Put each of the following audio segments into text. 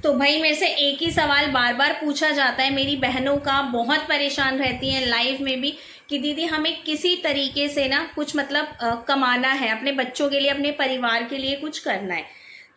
तो भाई मेरे से एक ही सवाल बार बार पूछा जाता है, मेरी बहनों का बहुत परेशान रहती हैं लाइव में भी, कि दीदी हमें किसी तरीके से ना कुछ मतलब कमाना है, अपने बच्चों के लिए अपने परिवार के लिए कुछ करना है।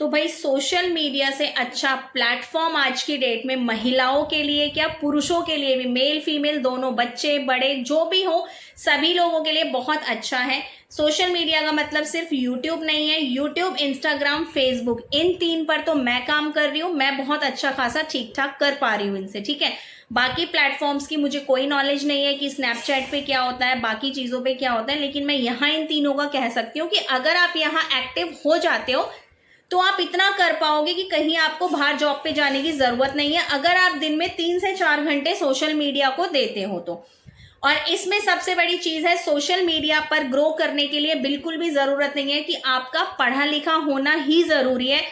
तो भाई सोशल मीडिया से अच्छा प्लेटफॉर्म आज की डेट में महिलाओं के लिए क्या पुरुषों के लिए भी, मेल फीमेल दोनों, बच्चे बड़े जो भी हो, सभी लोगों के लिए बहुत अच्छा है। सोशल मीडिया का मतलब सिर्फ यूट्यूब नहीं है, यूट्यूब, इंस्टाग्राम, फेसबुक, इन तीन पर तो मैं काम कर रही हूँ, मैं बहुत अच्छा खासा ठीक ठाक कर पा रही हूँ इनसे, ठीक है। बाकी प्लेटफॉर्म्स की मुझे कोई नॉलेज नहीं है कि स्नैपचैट पे क्या होता है, बाकी चीज़ों पे क्या होता है, लेकिन मैं यहाँ इन तीनों का कह सकती हूँ कि अगर आप यहाँ एक्टिव हो जाते हो तो आप इतना कर पाओगे कि कहीं आपको बाहर जॉब पे जाने की जरूरत नहीं है, अगर आप दिन में 3 से 4 घंटे सोशल मीडिया को देते हो तो। और इसमें सबसे बड़ी चीज है, सोशल मीडिया पर ग्रो करने के लिए बिल्कुल भी जरूरत नहीं है कि आपका पढ़ा लिखा होना ही जरूरी है।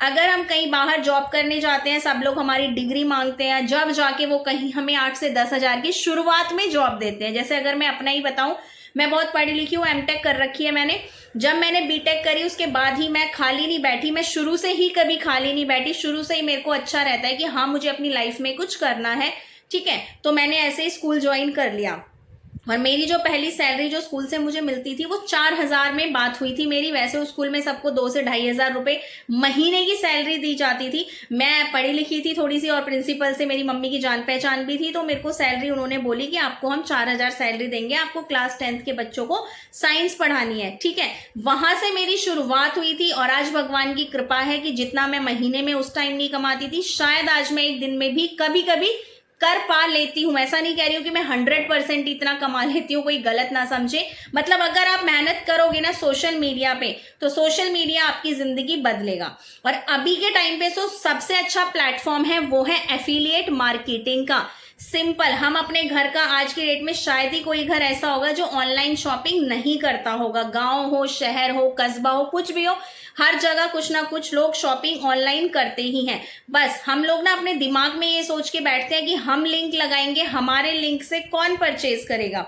अगर हम कहीं बाहर जॉब करने जाते हैं, सब लोग हमारी डिग्री मांगते हैं, जब जाके वो कहीं हमें 8 से 10 हज़ार की शुरुआत में जॉब देते हैं। जैसे अगर मैं अपना ही बताऊं, मैं बहुत पढ़ी लिखी हूँ, एमटेक कर रखी है मैंने। जब मैंने बीटेक करी उसके बाद ही मैं खाली नहीं बैठी, मैं शुरू से ही कभी खाली नहीं बैठी, शुरू से ही मेरे को अच्छा रहता है कि हाँ मुझे अपनी लाइफ में कुछ करना है, ठीक है। तो मैंने ऐसे ही स्कूल ज्वाइन कर लिया और मेरी जो पहली सैलरी जो स्कूल से मुझे मिलती थी वो 4 हज़ार में बात हुई थी मेरी। वैसे उस स्कूल में सबको 2 से 2.5 हज़ार रुपए महीने की सैलरी दी जाती थी। मैं पढ़ी लिखी थी थोड़ी सी और प्रिंसिपल से मेरी मम्मी की जान पहचान भी थी, तो मेरे को सैलरी उन्होंने बोली कि आपको हम 4 हज़ार सैलरी देंगे, आपको क्लास 10th के बच्चों को साइंस पढ़ानी है, ठीक है। वहां से मेरी शुरुआत हुई थी और आज भगवान की कृपा है कि जितना मैं महीने में उस टाइम नहीं कमाती थी, शायद आज मैं एक दिन में भी कभी कभी कर पा लेती हूँ। ऐसा नहीं कह रही हूँ कि मैं 100% इतना कमा लेती हूँ, कोई गलत ना समझे। मतलब अगर आप मेहनत करोगे ना सोशल मीडिया पे, तो सोशल मीडिया आपकी जिंदगी बदलेगा। और अभी के टाइम पे तो सबसे अच्छा प्लेटफॉर्म है वो है एफिलिएट मार्केटिंग का। सिंपल, हम अपने घर का, आज की डेट में शायद ही कोई घर ऐसा होगा जो ऑनलाइन शॉपिंग नहीं करता होगा। गांव हो, शहर हो, कस्बा हो, कुछ भी हो, हर जगह कुछ ना कुछ लोग शॉपिंग ऑनलाइन करते ही हैं। बस हम लोग ना अपने दिमाग में ये सोच के बैठते हैं कि हम लिंक लगाएंगे, हमारे लिंक से कौन परचेज करेगा।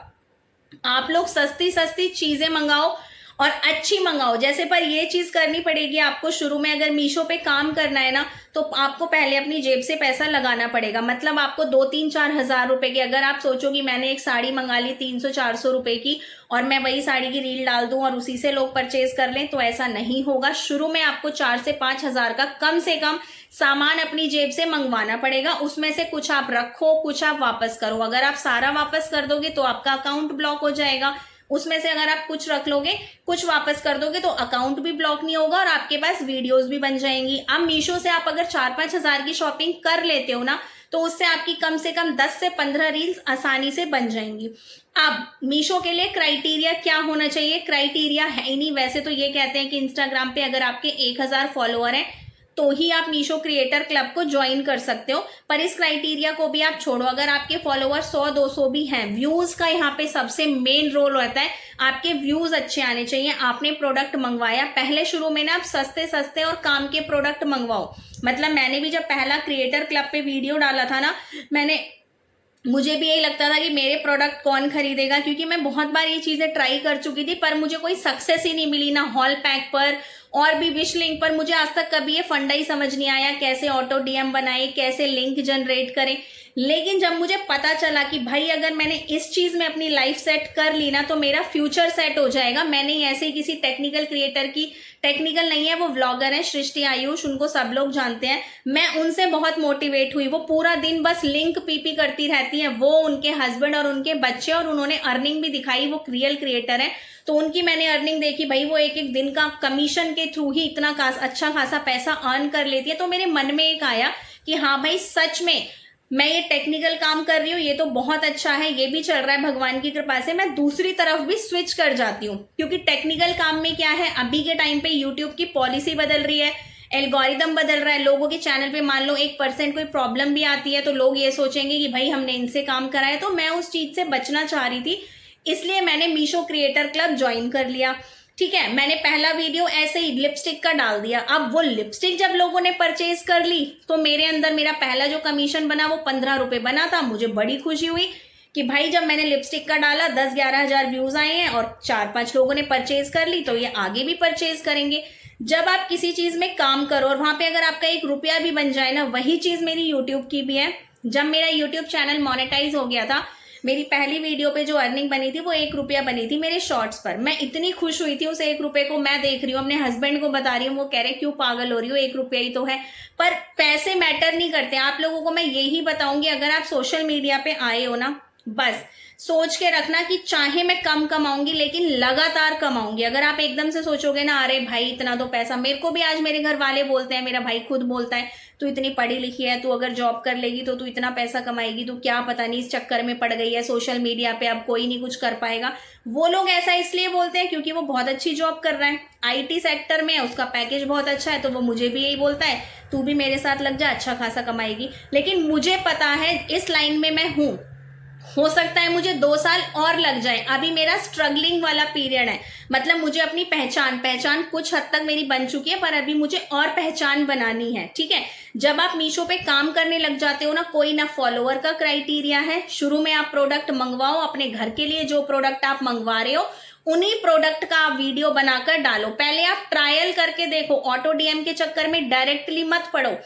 आप लोग सस्ती सस्ती चीजें मंगाओ और अच्छी मंगाओ। जैसे पर ये चीज करनी पड़ेगी आपको शुरू में, अगर मीशो पे काम करना है ना तो आपको पहले अपनी जेब से पैसा लगाना पड़ेगा। मतलब आपको 2-3-4 हज़ार रुपए की, अगर आप सोचो कि मैंने एक साड़ी मंगा ली 300-400 रुपए की और मैं वही साड़ी की रील डाल दूं और उसी से लोग परचेज कर लें, तो ऐसा नहीं होगा। शुरू में आपको 4 से 5 हज़ार का कम से कम सामान अपनी जेब से मंगवाना पड़ेगा। उसमें से कुछ आप रखो, कुछ आप वापस करो। अगर आप सारा वापस कर दोगे तो आपका अकाउंट ब्लॉक हो जाएगा। उसमें से अगर आप कुछ रख लोगे, कुछ वापस कर दोगे, तो अकाउंट भी ब्लॉक नहीं होगा और आपके पास वीडियोस भी बन जाएंगी। अब मीशो से आप अगर 4-5 हज़ार की शॉपिंग कर लेते हो ना, तो उससे आपकी कम से कम 10 से 15 रील्स आसानी से बन जाएंगी। अब मीशो के लिए क्राइटेरिया क्या होना चाहिए? क्राइटेरिया है ही नहीं। वैसे तो ये कहते हैं कि इंस्टाग्राम पे अगर आपके 1,000 फॉलोअर हैं तो ही आप मीशो क्रिएटर क्लब को ज्वाइन कर सकते हो, पर इस क्राइटेरिया को भी आप छोड़ो। अगर आपके फॉलोअर 100-200 भी हैं, व्यूज का यहाँ पे सबसे मेन रोल होता है। आपके व्यूज अच्छे आने चाहिए। आपने प्रोडक्ट मंगवाया, पहले शुरू में ना आप सस्ते सस्ते और काम के प्रोडक्ट मंगवाओ। मतलब मैंने भी जब पहला क्रिएटर क्लब पे वीडियो डाला था ना, मुझे भी यही लगता था कि मेरे प्रोडक्ट कौन खरीदेगा, क्योंकि मैं बहुत बार ये चीजें ट्राई कर चुकी थी पर मुझे कोई सक्सेस ही नहीं मिली, ना हॉल पैक पर और भी विश लिंक पर। मुझे आज तक कभी ये फंडा ही समझ नहीं आया, कैसे ऑटो डीएम बनाए, कैसे लिंक जनरेट करें। लेकिन जब मुझे पता चला कि भाई अगर मैंने इस चीज में अपनी लाइफ सेट कर ली ना तो मेरा फ्यूचर सेट हो जाएगा। मैंने ऐसे ही किसी टेक्निकल क्रिएटर की, टेक्निकल नहीं है वो व्लॉगर है, सृष्टि आयुष, उनको सब लोग जानते हैं, मैं उनसे बहुत मोटिवेट हुई। वो पूरा दिन बस लिंक पीपी करती रहती है, वो, उनके हस्बैंड और उनके बच्चे, और उन्होंने अर्निंग भी दिखाई। वो रियल क्रिएटर है, तो उनकी मैंने अर्निंग देखी। भाई वो एक एक दिन का कमीशन के थ्रू ही इतना अच्छा खासा पैसा अर्न कर लेती है। तो मेरे मन में एक आया कि हाँ भाई सच में मैं ये टेक्निकल काम कर रही हूँ, ये तो बहुत अच्छा है, ये भी चल रहा है भगवान की कृपा से, मैं दूसरी तरफ भी स्विच कर जाती हूँ। क्योंकि टेक्निकल काम में क्या है, अभी के टाइम पे यूट्यूब की पॉलिसी बदल रही है, एल्गोरिदम बदल रहा है। लोगों के चैनल पे मान लो 1% कोई प्रॉब्लम भी आती है तो लोग ये सोचेंगे कि भाई हमने इनसे काम कराया। तो मैं उस चीज से बचना चाह रही थी, इसलिए मैंने मीशो क्रिएटर क्लब ज्वाइन कर लिया। ठीक है, मैंने पहला वीडियो ऐसे ही लिपस्टिक का डाल दिया। अब वो लिपस्टिक जब लोगों ने परचेज कर ली तो मेरे अंदर मेरा पहला जो कमीशन बना वो 15 रुपए बना था। मुझे बड़ी खुशी हुई कि भाई जब मैंने लिपस्टिक का डाला 10-11 हज़ार व्यूज आए हैं और 4-5 लोगों ने परचेज कर ली, तो ये आगे भी परचेज करेंगे। जब आप किसी चीज में काम करो और वहां पे अगर आपका 1 रुपया भी बन जाए ना, वही चीज मेरी यूट्यूब की भी है। जब मेरा यूट्यूब चैनल मोनेटाइज हो गया था, मेरी पहली वीडियो पे जो अर्निंग बनी थी वो 1 रुपया बनी थी मेरे शॉर्ट्स पर। मैं इतनी खुश हुई थी उस 1 रुपये को, मैं देख रही हूँ अपने हस्बैंड को बता रही हूँ, वो कह रहे क्यों पागल हो रही हो, 1 रुपया ही तो है। पर पैसे मैटर नहीं करते। आप लोगों को मैं यही बताऊंगी, अगर आप सोशल मीडिया पे आए हो ना, बस सोच के रखना कि चाहे मैं कम कमाऊंगी लेकिन लगातार कमाऊंगी। अगर आप एकदम से सोचोगे ना अरे भाई इतना तो पैसा, मेरे को भी आज मेरे घर वाले बोलते हैं, मेरा भाई खुद बोलता है तू इतनी पढ़ी लिखी है, तू अगर जॉब कर लेगी तो तू इतना पैसा कमाएगी, तू क्या पता नहीं इस चक्कर में पड़ गई है सोशल मीडिया पे, अब कोई नहीं कुछ कर पाएगा। वो लोग ऐसा इसलिए बोलते हैं क्योंकि वो बहुत अच्छी जॉब कर रहा है, IT सेक्टर में है, उसका पैकेज बहुत अच्छा है, तो वो मुझे भी यही बोलता है तू भी मेरे साथ लग जा, अच्छा खासा कमाएगी। लेकिन मुझे पता है इस लाइन में मैं हूं, हो सकता है मुझे 2 साल और लग जाए, अभी मेरा स्ट्रगलिंग वाला पीरियड है। मतलब मुझे अपनी पहचान कुछ हद तक मेरी बन चुकी है, पर अभी मुझे और पहचान बनानी है, ठीक है। जब आप मीशो पे काम करने लग जाते हो ना, कोई ना फॉलोअर का क्राइटेरिया है। शुरू में आप प्रोडक्ट मंगवाओ, अपने घर के लिए जो प्रोडक्ट आप मंगवा रहे हो उन्हीं प्रोडक्ट का आप वीडियो बनाकर डालो। पहले आप ट्रायल करके देखो, ऑटो DM के चक्कर में डायरेक्टली मत पड़ो।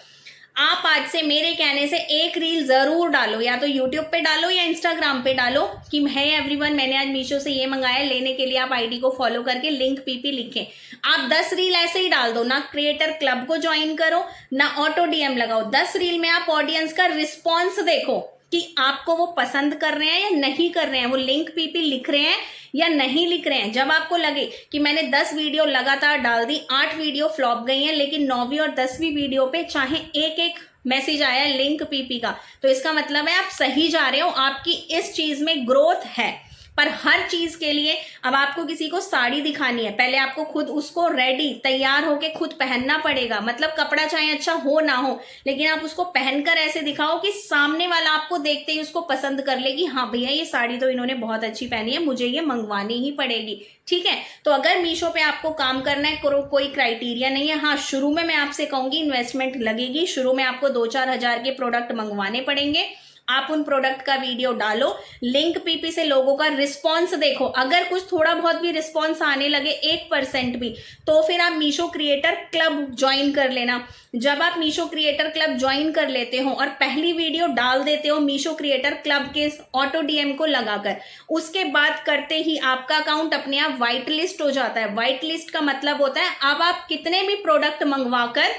आप आज से मेरे कहने से 1 रील जरूर डालो, या तो यूट्यूब पे डालो या इंस्टाग्राम पे डालो कि है एवरीवन मैंने आज मीशो से ये मंगाया, लेने के लिए आप ID को फॉलो करके लिंक PP लिखें। आप 10 रील ऐसे ही डाल दो, ना क्रिएटर क्लब को ज्वाइन करो ना ऑटो DM लगाओ। 10 रील में आप ऑडियंस का रिस्पॉन्स देखो कि आपको वो पसंद कर रहे हैं या नहीं कर रहे हैं, वो लिंक PP लिख रहे हैं या नहीं लिख रहे हैं। जब आपको लगे कि मैंने 10 वीडियो लगातार डाल दी, 8 वीडियो फ्लॉप गई हैं, लेकिन 9वीं और 10वीं वीडियो पे चाहे एक मैसेज आया लिंक PP का, तो इसका मतलब है आप सही जा रहे हो, आपकी इस चीज में ग्रोथ है। पर हर चीज के लिए अब आपको किसी को साड़ी दिखानी है, पहले आपको खुद उसको रेडी तैयार होके खुद पहनना पड़ेगा। मतलब कपड़ा चाहे अच्छा हो ना हो, लेकिन आप उसको पहनकर ऐसे दिखाओ कि सामने वाला आपको देखते ही उसको पसंद कर ले कि हाँ भैया ये साड़ी तो इन्होंने बहुत अच्छी पहनी है, मुझे ये मंगवानी ही पड़ेगी, ठीक है। तो अगर मीशो पे आपको काम करना है, कोई क्राइटेरिया नहीं है। हाँ, शुरू में मैं आपसे कहूंगी इन्वेस्टमेंट लगेगी, शुरू में आपको 2-4 हजार के प्रोडक्ट मंगवाने पड़ेंगे। आप उन प्रोडक्ट का वीडियो डालो, लिंक PP से लोगों का रिस्पॉन्स देखो। अगर कुछ थोड़ा बहुत भी रिस्पॉन्स आने लगे 1% भी, तो फिर आप मीशो क्रिएटर क्लब ज्वाइन कर लेना। जब आप मीशो क्रिएटर क्लब ज्वाइन कर लेते हो और पहली वीडियो डाल देते हो मीशो क्रिएटर क्लब के ऑटो DM को लगाकर, उसके बाद करते ही आपका अकाउंट अपने आप व्हाइट लिस्ट हो जाता है। व्हाइट लिस्ट का मतलब होता है अब आप कितने भी प्रोडक्ट मंगवा कर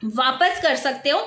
वापस कर सकते हो,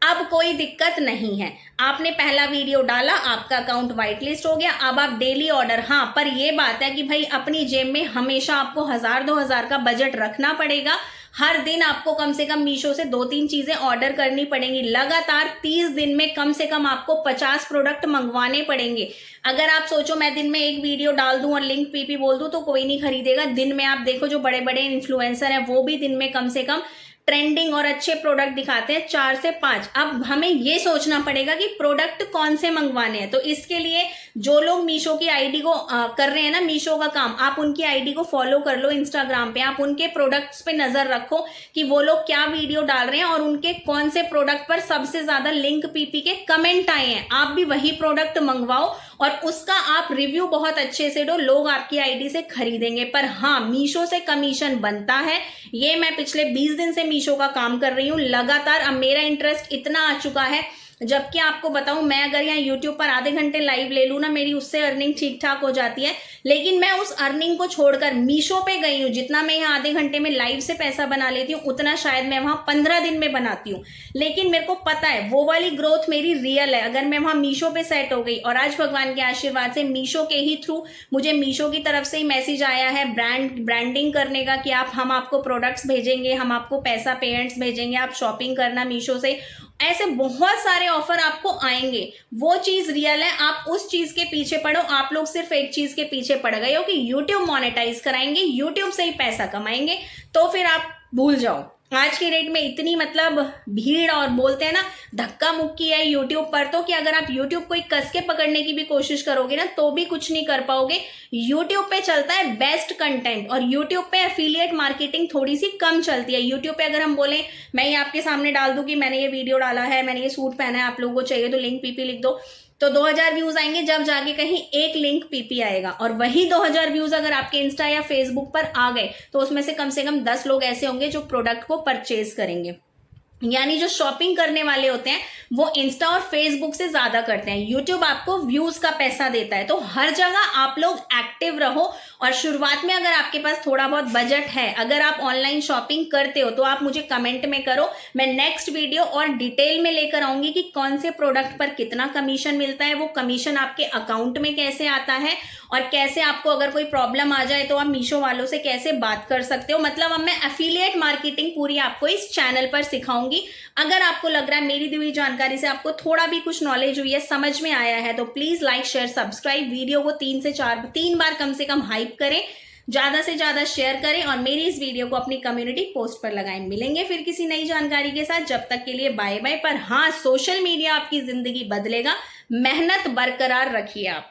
अब कोई दिक्कत नहीं है। आपने पहला वीडियो डाला, आपका अकाउंट व्हाइट लिस्ट हो गया, अब आप डेली ऑर्डर। हाँ, पर यह बात है कि भाई अपनी जेब में हमेशा आपको 1000-2000 का बजट रखना पड़ेगा। हर दिन आपको कम से कम मीशो से 2-3 चीजें ऑर्डर करनी पड़ेंगी। लगातार 30 दिन में कम से कम आपको 50 प्रोडक्ट मंगवाने पड़ेंगे। अगर आप सोचो मैं दिन में 1 वीडियो डाल दूं और लिंक PP बोल दूं तो कोई नहीं खरीदेगा। दिन में आप देखो जो बड़े बड़े इन्फ्लुएंसर हैं वो भी दिन में कम से कम ट्रेंडिंग और अच्छे प्रोडक्ट दिखाते हैं 4 से 5। अब हमें ये सोचना पड़ेगा कि प्रोडक्ट कौन से मंगवाने हैं। तो इसके लिए जो लोग मीशो की ID को कर रहे हैं ना, मीशो का काम, आप उनकी ID को फॉलो कर लो इंस्टाग्राम पे। आप उनके प्रोडक्ट्स पे नजर रखो कि वो लोग क्या वीडियो डाल रहे हैं और उनके कौन से प्रोडक्ट पर सबसे ज्यादा लिंक PP के कमेंट आए हैं। आप भी वही प्रोडक्ट मंगवाओ और उसका आप रिव्यू बहुत अच्छे से दो, लोग आपकी ID से खरीदेंगे। पर हाँ, मीशो से कमीशन बनता है। ये मैं पिछले 20 दिन से मीशो का काम कर रही हूँ लगातार। अब मेरा इंटरेस्ट इतना आ चुका है, जबकि आपको बताऊं मैं अगर यहाँ यूट्यूब पर आधे घंटे लाइव ले लूँ ना, मेरी उससे अर्निंग ठीक ठाक हो जाती है। लेकिन मैं उस अर्निंग को छोड़कर मीशो पे गई हूँ। जितना मैं यहाँ आधे घंटे में लाइव से पैसा बना लेती हूँ, उतना शायद मैं वहां 15 दिन में बनाती हूँ। लेकिन मेरे को पता है वो वाली ग्रोथ मेरी रियल है। अगर मैं वहां मीशो पे सेट हो गई, और आज भगवान के आशीर्वाद से मीशो के ही थ्रू मुझे मीशो की तरफ से ही मैसेज आया है ब्रांडिंग करने का कि हम आपको प्रोडक्ट्स भेजेंगे, हम आपको पैसा पेमेंट्स भेजेंगे, आप शॉपिंग करना मीशो से। ऐसे बहुत सारे ऑफर आपको आएंगे। वो चीज रियल है, आप उस चीज के पीछे पड़ो। आप लोग सिर्फ एक चीज के पीछे पड़ गए हो कि यूट्यूब मोनेटाइज कराएंगे, यूट्यूब से ही पैसा कमाएंगे, तो फिर आप भूल जाओ। आज की डेट में इतनी मतलब भीड़ और बोलते हैं ना धक्का मुक्की है यूट्यूब पर, तो कि अगर आप यूट्यूब को कस के पकड़ने की भी कोशिश करोगे ना तो भी कुछ नहीं कर पाओगे। यूट्यूब पे चलता है बेस्ट कंटेंट, और यूट्यूब पे एफिलिएट मार्केटिंग थोड़ी सी कम चलती है। यूट्यूब पे अगर हम बोले मैं ये आपके सामने डाल दूं कि मैंने ये वीडियो डाला है, मैंने ये सूट पहना है, आप लोगों को चाहिए तो लिंक PP लिख दो, तो 2000 व्यूज आएंगे जब जाके कहीं एक लिंक पीपी आएगा, और वही 2000 व्यूज अगर आपके इंस्टा या फेसबुक पर आ गए तो उसमें से कम 10 लोग ऐसे होंगे जो प्रोडक्ट को परचेज करेंगे। यानी जो शॉपिंग करने वाले होते हैं वो इंस्टा और फेसबुक से ज्यादा करते हैं। यूट्यूब आपको व्यूज का पैसा देता है, तो हर जगह आप लोग एक्टिव रहो। और शुरुआत में अगर आपके पास थोड़ा बहुत बजट है, अगर आप ऑनलाइन शॉपिंग करते हो तो आप मुझे कमेंट में करो, मैं नेक्स्ट वीडियो और डिटेल में लेकर आऊंगी कि कौन से प्रोडक्ट पर कितना कमीशन मिलता है, वो कमीशन आपके अकाउंट में कैसे आता है, और कैसे आपको अगर कोई प्रॉब्लम आ जाए तो आप मीशो वालों से कैसे बात कर सकते हो। मतलब अब मैं एफिलिएट मार्केटिंग पूरी आपको इस चैनल पर सिखाऊंगी। अगर आपको लग रहा है मेरी दी हुई जानकारी से आपको थोड़ा भी कुछ नॉलेज हुई है, समझ में आया है, तो please like share subscribe, video को 3 बार कम से कम हाइप करें, ज्यादा से ज्यादा शेयर करें, और मेरी इस वीडियो को अपनी कम्युनिटी पोस्ट पर लगाएं। मिलेंगे फिर किसी नई जानकारी के साथ, जब तक के लिए बाय बाय। पर हाँ, सोशल मीडिया आपकी जिंदगी बदलेगा, मेहनत बरकरार रखिए आप।